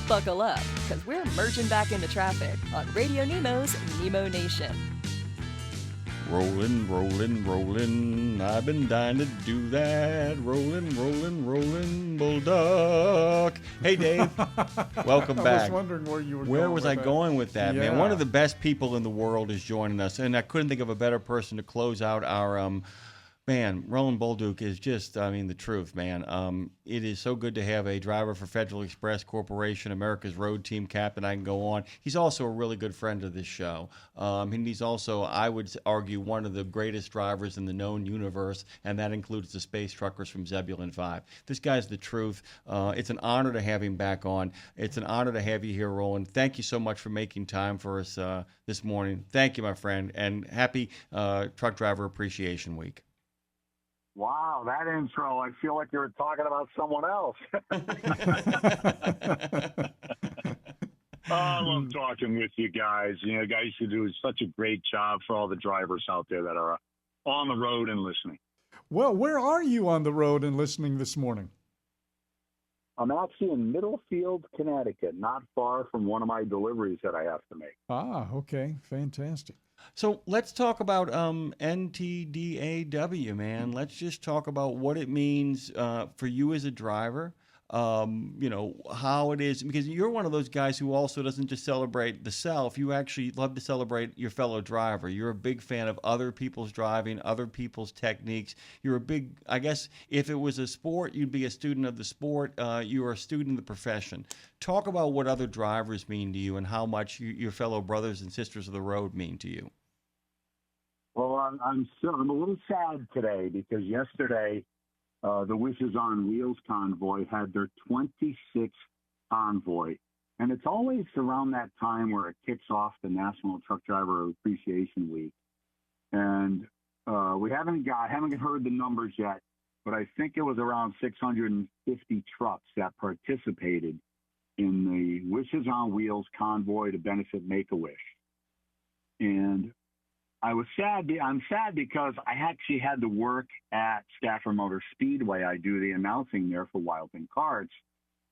Buckle up, because we're merging back into traffic on Radio Nemo's Nemo Nation. Rolling, rolling, rolling. I've been dying to do that. Rolling, rolling, rolling, Bolduc. Hey, Dave. Welcome back. I was wondering where you were going. Where was I going with that, man? One of the Yeah. best people in the world is joining us, and I couldn't think of a better person to close out our man. Roland Bolduc is just, I mean, the truth, man. It is so good to have a driver for Federal Express Corporation, America's road team captain. I can go on. He's also a really good friend of this show. And he's also, I would argue, one of the greatest drivers in the known universe, and that includes the space truckers from Zebulon 5. This guy's the truth. It's an honor to have him back on. It's an honor to have you here, Roland. Thank you so much for making time for us this morning. Thank you, my friend, and happy Truck Driver Appreciation Week. Wow, that intro, I feel like you were talking about someone else. I love talking with you guys. You guys who do such a great job for all the drivers out there that are on the road and listening. Well, where are you on the road and listening this morning? I'm actually in Middlefield, Connecticut, not far from one of my deliveries that I have to make. Ah, okay. Fantastic. So let's talk about NTDAW, man. Let's just talk about what it means for you as a driver. How it is, because you're one of those guys who also doesn't just celebrate the self. You actually love to celebrate your fellow driver. You're a big fan of other people's driving, other people's techniques. You're a big, I guess, if it was a sport, you'd be a student of the sport. You're a student of the profession. Talk about what other drivers mean to you and how much your fellow brothers and sisters of the road mean to you. Well, I'm a little sad today because yesterday the Wishes on Wheels convoy had their 26th convoy. And it's always around that time where it kicks off the National Truck Driver Appreciation Week. And we haven't heard the numbers yet, but I think it was around 650 trucks that participated in the Wishes on Wheels convoy to benefit Make-A-Wish. And I'm sad because I actually had to work at Stafford Motor Speedway. I do the announcing there for Wild Thing Cards,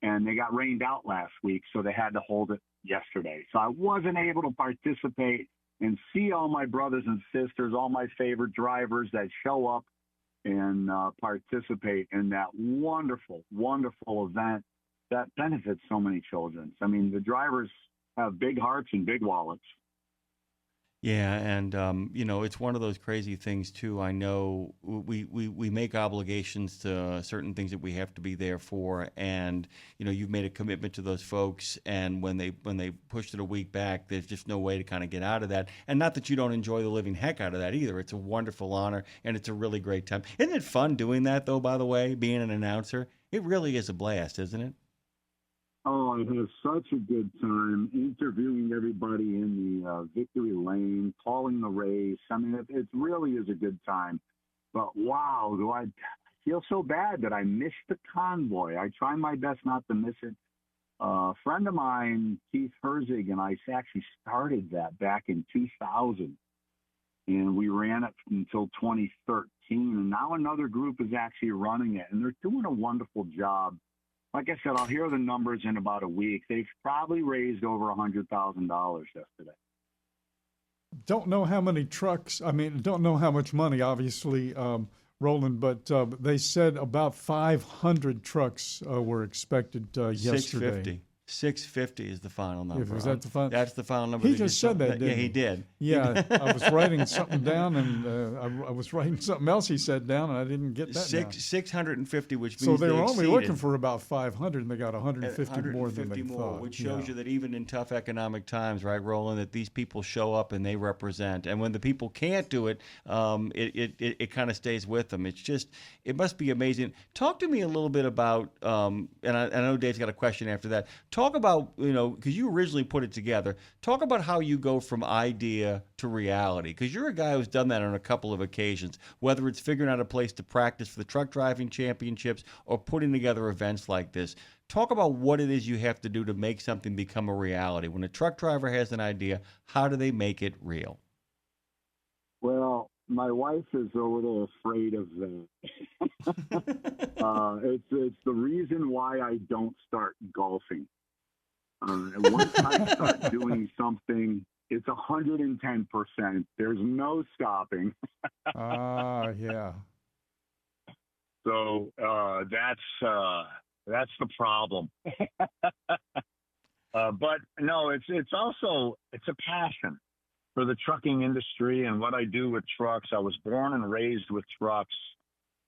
and they got rained out last week, so they had to hold it yesterday. So I wasn't able to participate and see all my brothers and sisters, all my favorite drivers that show up and participate in that wonderful, wonderful event that benefits so many children. I mean, the drivers have big hearts and big wallets. Yeah, and it's one of those crazy things too. I know we make obligations to certain things that we have to be there for, and you've made a commitment to those folks. And when they pushed it a week back, there's just no way to kind of get out of that. And not that you don't enjoy the living heck out of that either. It's a wonderful honor, and it's a really great time. Isn't it fun doing that though? By the way, being an announcer, it really is a blast, isn't it? Oh, I have such a good time interviewing everybody in the victory lane, calling the race. I mean, it really is a good time. But wow, do I feel so bad that I missed the convoy. I try my best not to miss it. A friend of mine, Keith Herzig, and I actually started that back in 2000. And we ran it until 2013. And now another group is actually running it. And they're doing a wonderful job. Like I said, I'll hear the numbers in about a week. They've probably raised over $100,000 yesterday. Don't know how many trucks, don't know how much money, obviously, Roland, but they said about 500 trucks were expected yesterday. 650 is the final number. Is that the final? That's the final number. He just said that, didn't Yeah, he did. Yeah, I was writing something down, and I was writing something else he said down, and I didn't get that down. 650, which means so they were only exceeded. looking for about 500, and they got 150 more than they thought. Which shows you that even in tough economic times, right, Roland, that these people show up and they represent. And when the people can't do it, it kind of stays with them. It must be amazing. Talk to me a little bit about, and I know Dave's got a question after that. Talk about, because you originally put it together, talk about how you go from idea to reality, because you're a guy who's done that on a couple of occasions, whether it's figuring out a place to practice for the truck driving championships or putting together events like this. Talk about what it is you have to do to make something become a reality. When a truck driver has an idea, how do they make it real? Well, my wife is a little afraid of that. It's the reason why I don't start golfing. Once I start doing something, it's 110%. There's no stopping. Ah, yeah. So that's the problem. But no, it's also it's a passion for the trucking industry and what I do with trucks. I was born and raised with trucks.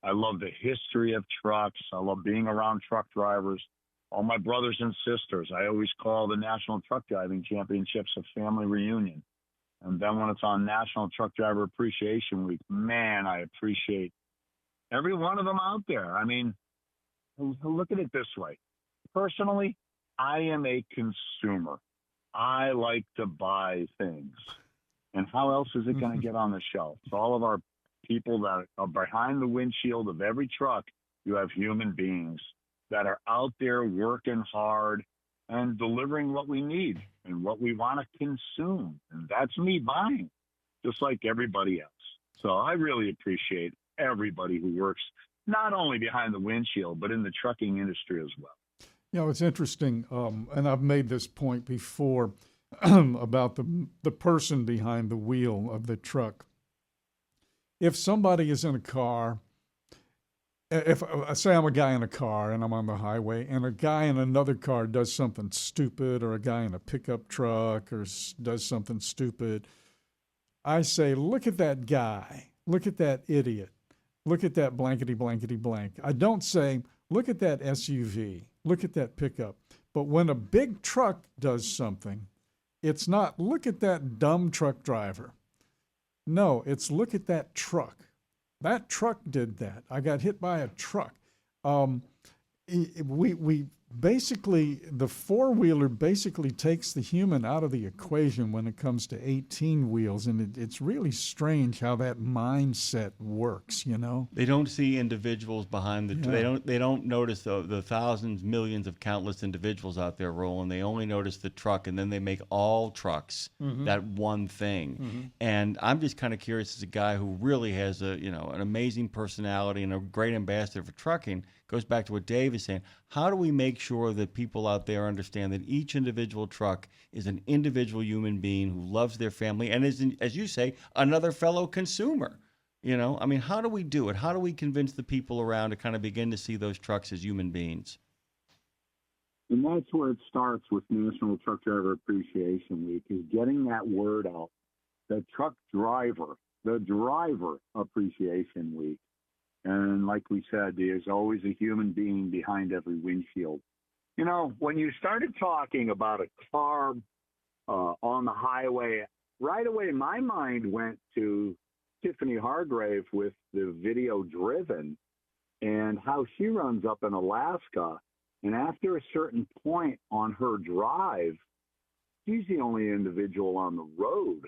I love the history of trucks. I love being around truck drivers. All my brothers and sisters. I always call the National Truck Driving Championships a family reunion. And then when it's on National Truck Driver Appreciation Week, man, I appreciate every one of them out there. I mean, look at it this way. Personally, I am a consumer. I like to buy things. And how else is it going to get on the shelf? So all of our people that are behind the windshield of every truck, you have human beings that are out there working hard and delivering what we need and what we want to consume. And that's me buying, just like everybody else. So I really appreciate everybody who works not only behind the windshield, but in the trucking industry as well. You know, it's interesting, and I've made this point before about the person behind the wheel of the truck. If somebody is in a car, if say I'm a guy in a car and I'm on the highway, and a guy in another car does something stupid, or a guy in a pickup truck or does something stupid, I say, look at that guy, look at that idiot, look at that blankety blankety blank. I don't say, look at that SUV, look at that pickup. But when a big truck does something, it's not, look at that dumb truck driver. No, it's look at that truck. That truck did that. I got hit by a truck. We basically, the four-wheeler basically takes the human out of the equation when it comes to 18 wheels, and it's really strange how that mindset works, you know? They don't see individuals behind the. Yeah. They don't notice the thousands, millions of countless individuals out there, Roland. They only notice the truck, and then they make all trucks that one thing. And I'm just kind of curious, as a guy who really has an amazing personality and a great ambassador for trucking. Goes back to what Dave is saying. How do we make sure that people out there understand that each individual truck is an individual human being who loves their family and is, as you say, another fellow consumer? You know, I mean, how do we do it? How do we convince the people around to kind of begin to see those trucks as human beings? And that's where it starts with National Truck Driver Appreciation Week, is getting that word out. The driver appreciation week. And like we said, there's always a human being behind every windshield. You know, when you started talking about a car on the highway, right away my mind went to Tiffany Hargrave with the video Driven and how she runs up in Alaska. And after a certain point on her drive, she's the only individual on the road.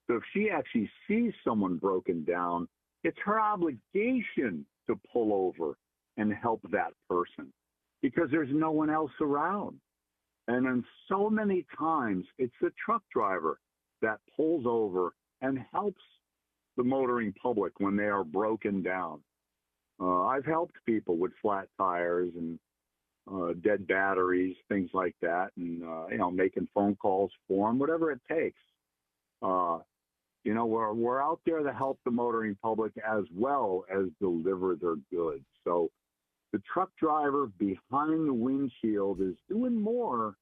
So if she actually sees someone broken down, it's her obligation to pull over and help that person because there's no one else around. And then so many times it's the truck driver that pulls over and helps the motoring public when they are broken down. I've helped people with flat tires and dead batteries, things like that, and making phone calls for them, whatever it takes. We're out there to help the motoring public as well as deliver their goods. So the truck driver behind the windshield is doing more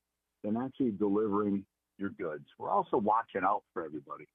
than actually delivering your goods. We're also watching out for everybody.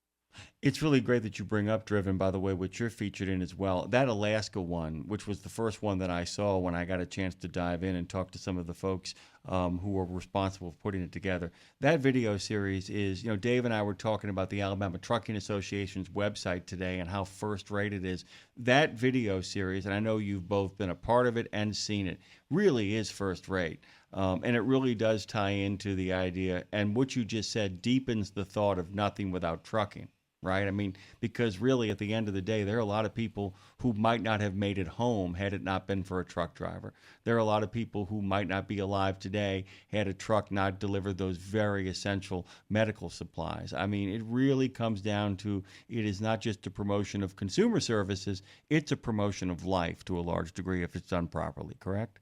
It's really great that you bring up Driven, by the way, which you're featured in as well. That Alaska one, which was the first one that I saw when I got a chance to dive in and talk to some of the folks who were responsible for putting it together. That video series is, Dave and I were talking about the Alabama Trucking Association's website today and how first-rate it is. That video series, and I know you've both been a part of it and seen it, really is first-rate. And it really does tie into the idea, and what you just said deepens the thought of nothing without trucking. Right? I mean, because really at the end of the day, there are a lot of people who might not have made it home had it not been for a truck driver. There are a lot of people who might not be alive today had a truck not delivered those very essential medical supplies. I mean, it really comes down to, it is not just a promotion of consumer services, it's a promotion of life to a large degree if it's done properly, correct?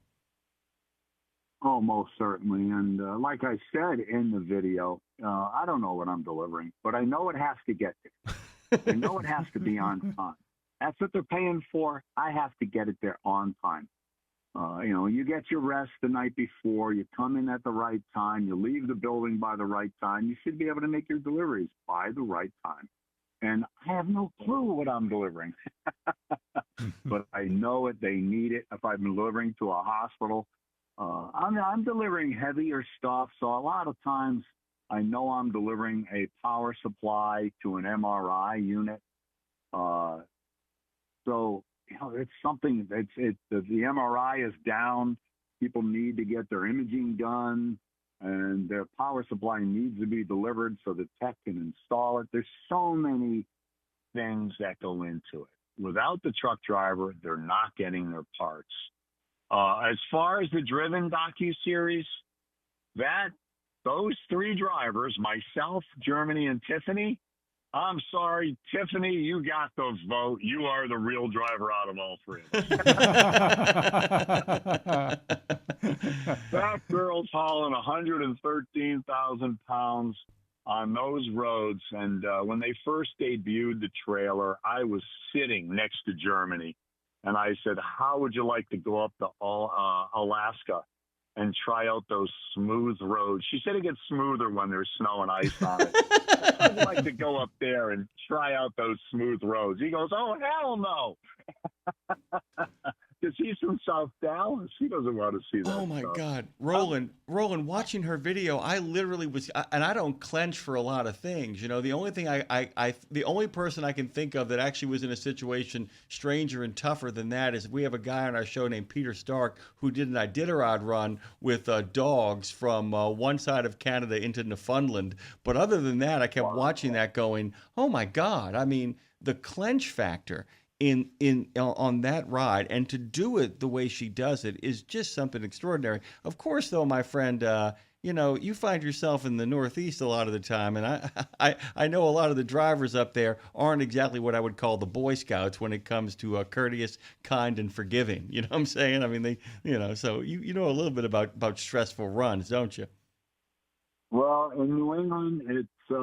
Oh, most certainly. And like I said in the video, I don't know what I'm delivering, but I know it has to get there. I know it has to be on time. That's what they're paying for. I have to get it there on time. You get your rest the night before, you come in at the right time, you leave the building by the right time. You should be able to make your deliveries by the right time. And I have no clue what I'm delivering, but I know it. They need it. If I'm delivering to a hospital, I'm delivering heavier stuff. So a lot of times I know I'm delivering a power supply to an MRI unit. So it's something the MRI is down. People need to get their imaging done, and their power supply needs to be delivered so the tech can install it. There's so many things that go into it. Without the truck driver, they're not getting their parts. As far as the Driven docuseries, those three drivers, myself, Germany, and Tiffany, I'm sorry, Tiffany, you got the vote. You are the real driver out of all three of us. That girl's hauling 113,000 pounds on those roads. And when they first debuted the trailer, I was sitting next to Germany. And I said, how would you like to go up to Alaska and try out those smooth roads? She said it gets smoother when there's snow and ice on it. I'd like to go up there and try out those smooth roads. He goes, oh, hell no. Because he's from South Dallas. He doesn't want to see that. Oh, my stuff. God. Roland, watching her video, I literally was, and I don't clench for a lot of things. The only thing the only person I can think of that actually was in a situation stranger and tougher than that is we have a guy on our show named Peter Stark who did an Iditarod run with dogs from one side of Canada into Newfoundland. But other than that, I kept watching that going, oh, my God. I mean, the clench factor on that ride, and to do it the way she does it is just something extraordinary. Of course, though, my friend, you find yourself in the Northeast a lot of the time, and I know a lot of the drivers up there aren't exactly what I would call the Boy Scouts when it comes to courteous, kind, and forgiving. You know what I'm saying? I mean, so you know a little bit about stressful runs, don't you? Well, in New England, it's a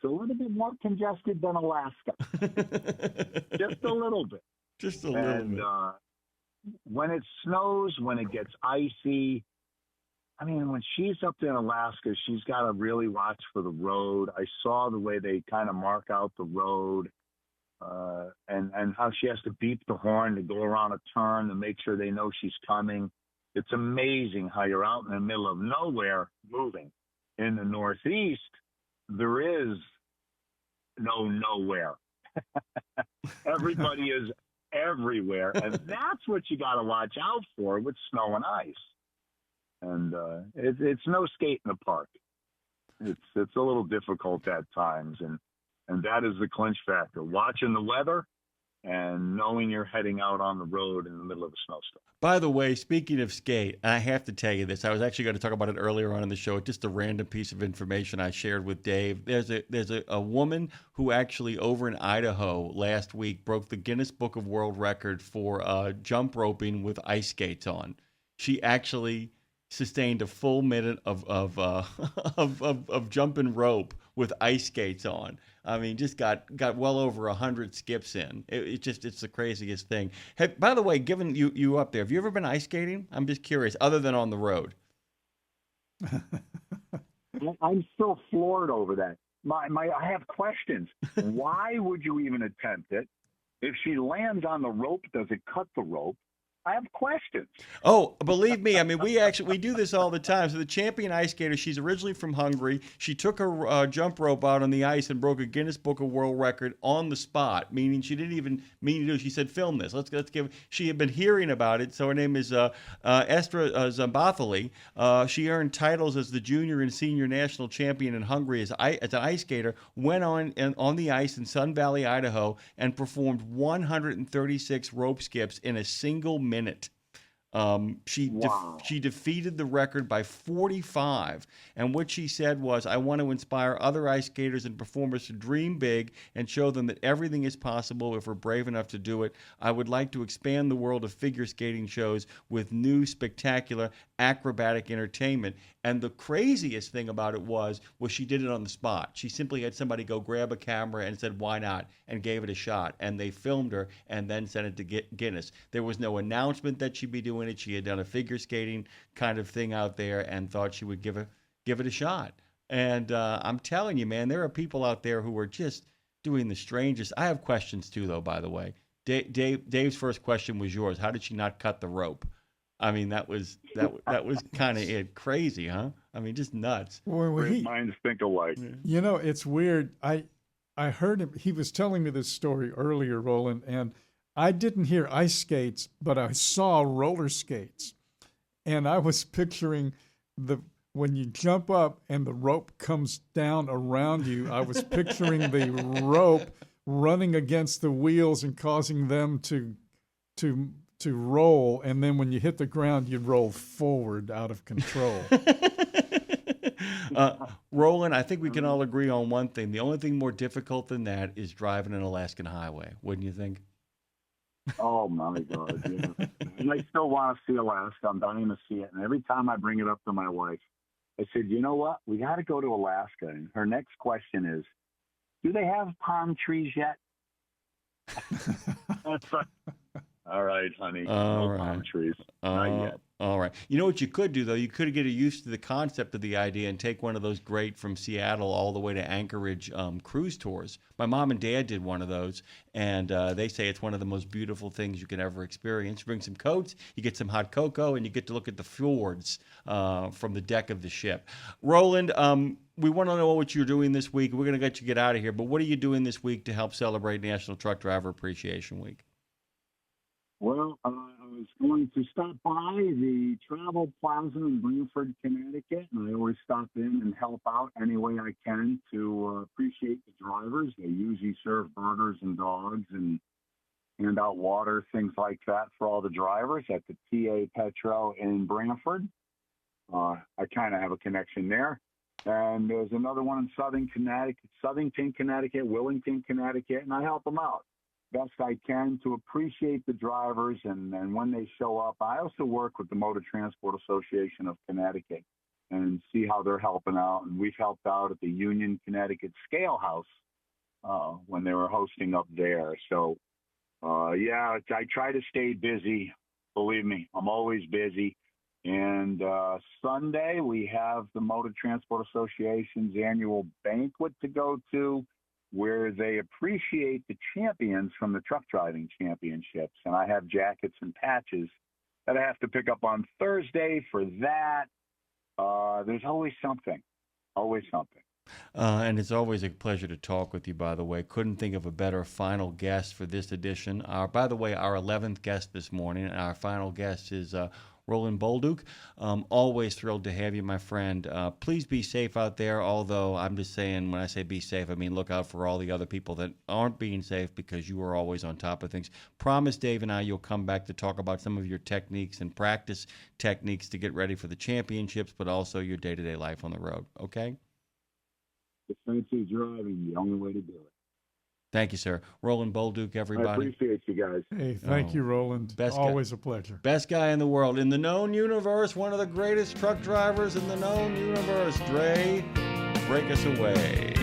little bit more congested than Alaska. Just a little bit. Just a little bit. When it snows, when it gets icy, I mean, when she's up there in Alaska, she's got to really watch for the road. I saw the way they kind of mark out the road, and how she has to beep the horn to go around a turn to make sure they know she's coming. It's amazing how you're out in the middle of nowhere moving. In the Northeast, there is no nowhere. Everybody is everywhere, and that's what you got to watch out for with snow and ice. And it's no skate in the park. It's a little difficult at times, and that is the clinch factor. Watching the weather and knowing you're heading out on the road in the middle of a snowstorm. By the way, speaking of skate, and I have to tell you this, I was actually going to talk about it earlier on in the show, just a random piece of information I shared with Dave. There's a woman who actually over in Idaho last week broke the Guinness Book of World Record for jump roping with ice skates on. She actually sustained a full minute of jumping rope with ice skates on. I mean, just got well over 100 skips in. It's the craziest thing. Hey, by the way, given you up there, have you ever been ice skating? I'm just curious, other than on the road. I'm still floored over that. I have questions. Why would you even attempt it? If she lands on the rope, does it cut the rope? I have questions. Oh, believe me. I mean, we do this all the time. So the champion ice skater, she's originally from Hungary. She took her jump rope out on the ice and broke a Guinness Book of World Record on the spot, meaning she didn't even mean to do it. She said, film this. Let's give. She had been hearing about it. So her name is Estra Zambathali. She earned titles as the junior and senior national champion in Hungary as an ice skater, went on the ice in Sun Valley, Idaho, and performed 136 rope skips in a single minute. She defeated the record by 45, and what she said was, "I want to inspire other ice skaters and performers to dream big and show them that everything is possible if we're brave enough to do it. I would like to expand the world of figure skating shows with new, spectacular, acrobatic entertainment." And the craziest thing about it was she did it on the spot. She simply had somebody go grab a camera and said, "Why not?" and gave it a shot. And they filmed her and then sent it to Guinness. There was no announcement that she'd be doing it. She had done a figure skating kind of thing out there and thought she would give it a shot. And I'm telling you, man, there are people out there who are just doing the strangest. I have questions too, though, by the way. Dave's first question was yours. How did she not cut the rope? I mean, that was kind of crazy, huh? I mean, just nuts. Great minds think alike. You know, it's weird. I heard him. He was telling me this story earlier, Roland, and I didn't hear ice skates, but I saw roller skates, and I was picturing when you jump up and the rope comes down around you. I was picturing the rope running against the wheels and causing them to roll, and then when you hit the ground, you roll forward out of control. Roland, I think we can all agree on one thing. The only thing more difficult than that is driving an Alaskan highway, wouldn't you think? Oh, my God. Yeah. And I still want to see Alaska. I'm dying to see it. And every time I bring it up to my wife, I said, you know what? We got to go to Alaska. And her next question is, do they have palm trees yet? All right, honey. No palm trees. Not yet. All right. You know what you could do, though? You could get used to the concept of the idea and take one of those great from Seattle all the way to Anchorage cruise tours. My mom and dad did one of those, and they say it's one of the most beautiful things you can ever experience. You bring some coats, you get some hot cocoa, and you get to look at the fjords from the deck of the ship. Roland, we want to know what you're doing this week. We're going to let you get out of here, but what are you doing this week to help celebrate National Truck Driver Appreciation Week? Well, I was going to stop by the Travel Plaza in Brantford, Connecticut, and I always stop in and help out any way I can to appreciate the drivers. They usually serve burgers and dogs and hand out water, things like that for all the drivers at the TA Petro in Brantford. I kind of have a connection there. And there's another one in Southington, Connecticut, Willington, Connecticut, and I help them out best I can to appreciate the drivers. And when they show up, I also work with the Motor Transport Association of Connecticut and see how they're helping out. And we've helped out at the Union, Connecticut Scale House when they were hosting up there. So, I try to stay busy. Believe me, I'm always busy. And Sunday, we have the Motor Transport Association's annual banquet to go to, where they appreciate the champions from the truck driving championships. And I have jackets and patches that I have to pick up on Thursday for that. There's always something, And it's always a pleasure to talk with you, by the way. Couldn't think of a better final guest for this edition. By the way, our 11th guest this morning, our final guest is Roland Bolduc. Always thrilled to have you, my friend. Please be safe out there, although I'm just saying, when I say be safe, I mean look out for all the other people that aren't being safe, because you are always on top of things. Promise Dave and I you'll come back to talk about some of your techniques and practice techniques to get ready for the championships, but also your day-to-day life on the road, okay? Defensive driving, the only way to do it. Thank you, sir. Roland Bolduc, everybody. I appreciate you guys. Hey, thank you, Roland. Always a pleasure. Best guy in the world. In the known universe, one of the greatest truck drivers in the known universe. Dre, break us away.